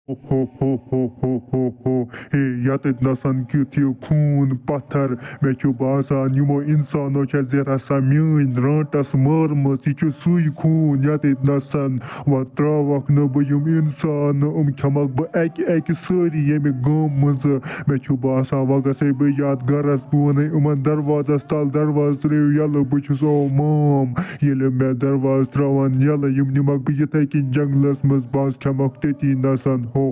Hey, yatid nasan kyutiu खून पत्थर मे छु बासान युमो इंसानो छ जरा समीन रांटस मरमस यह छु सुई खून यतद नसन व त्रवक न बयुम इंसान खमक ब अक सारी ये गम मज मे छु बासान व गसे ब याद गरस बोन उमन दरवाजस तल दरवाज त्रो यल बहुस ओ माम ये मे दरवाज त्रावान यल यम निमक ब यथे कन जंगलस मज बास खमक तती नसन हो। Hey,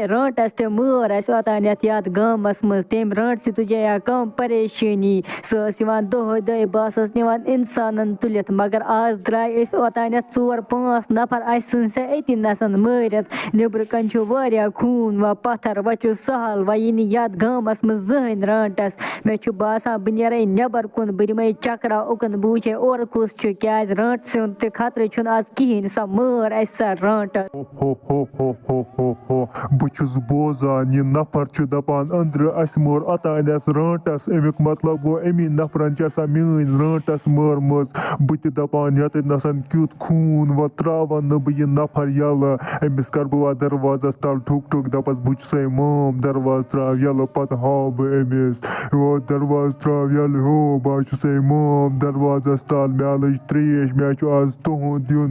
रंटस ते मर ओतान याद गामस मज तम रंट से तुझे या कम परेशानी सह दह बस निवान इंसान तुलित मगर आज द्राय ओतान 4-5 नफर अत नसन मरित नबर कन खून व पत्थर व सहल व यह याद गामस मज जहन रंटस मे बासान बह नीर नबर कुन बह दिमे चक्रा उकन बह वुचे और कुस क्या रंट सुन तो खतर आज कहें सा मर सा रंटस बहुस बोजान यह नफर दपान अंदर अस मोर अतानस रंटस अमुक मतलब गो अमी नफरन मान रंटस मरमज बह दपान यत नसन क्युत खून व त्रावन न बह यह नफर यल अमिस कर बह दरवाजस तल ठुक ठुक दपस बुझे माम दरवाज त्राव यल पत हाव बह अमिस दरवाज त्राव यल हो बह माम दरवाजस तल मे लज त्रेश मे आज तुहद दिन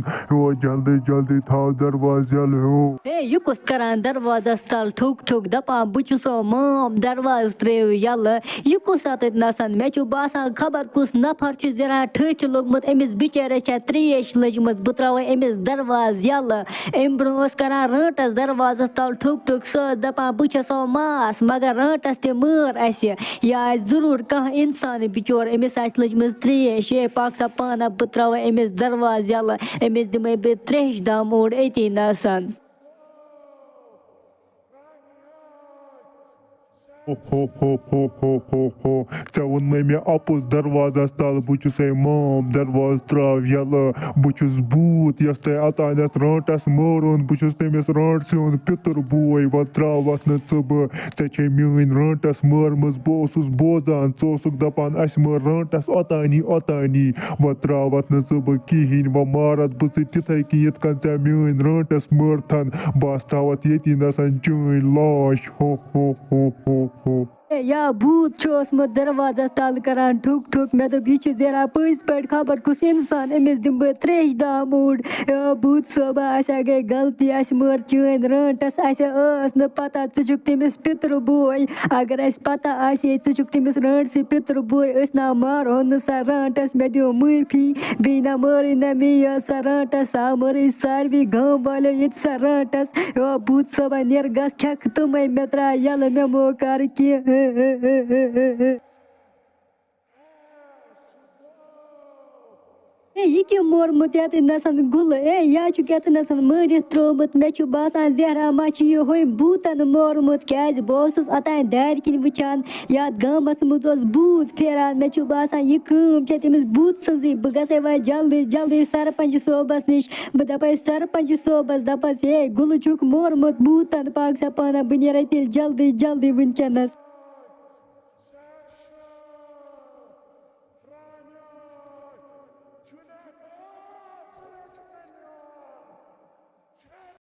जल्दी जल्दी थाव दरवाज यल हो। यह कुस करान दरवाजस तल ठुक ठुक दपान बहुस माम दरवाज त्रो यल यह कुस अत नसन मे बासान खबर कुस नफर जरा ठच लोगमुत अमिस बिचारस त्रेश लजमत बह त्रा अमिस दरवाज यल अम ब्रो करान रंटस दरवाजस तल ठुक ठुक सह दपान बहुस मास मगर रंटस ते मर अस यह जरूर कह इंसान बिचोर अमिस लजम त्रेश ये पाक सा पाना बह त्रा अमिस दरवाज यल अमिस दिमे बह त्रेश दम ओड अती नसन। Țe me apus दरवाजस तल बहुस माम दरवाज त्राव यल बहुस बूत यस अतानत रंटस मरुन बहुस तमिस रंट सुन पितर बोय व त्रावत न े मीन रंटस मरमज बह बोजान ोसुक दपान अस मर रंटस ओतानी व त्रावत न कहें व मारत बह तिथे कि यथ कन े मीन रंटस मरथन बस थावत ये नसन चन लाश हो। या भूत दरवाजस तल करान ठुक ठुक मे दोप यह जरा पज पे खबर कुस इंसान अमिस दिम बह त्रेश दाम ओड भूत सोबा आशा गई गलती अस मर चन रंटस अस न पता चुक तमिस पितर बोय अगर अस पता आसे चुक तमिस रंट से पितर बोय अस ना मारो न सा रंटस मे दियो माफी बी ना मर न मे सा रंटस सा मर सारवी गाँव वालो ये सा रंटस भूत सोबा निर गस खक तुम मे त्रा यल मे मो कर कि यह मोरमुत ये नसन गुल यह ये नसन मरित त्रोमुत मे बासान जहरा मा ये भूतन मोरमुत क्या बस अतान दार किन वुचान ये गामस मज भूत फेरान मे बासान यह तमिस भूत सजी बह गसे व जल्दी जल्दी सरपंच सोबस नश बह दपस सरपंच सोबस दपस ये गुल मोरमुत भूतन पाक सा पाना बह नीर जल्दी जल्दी वनकनस।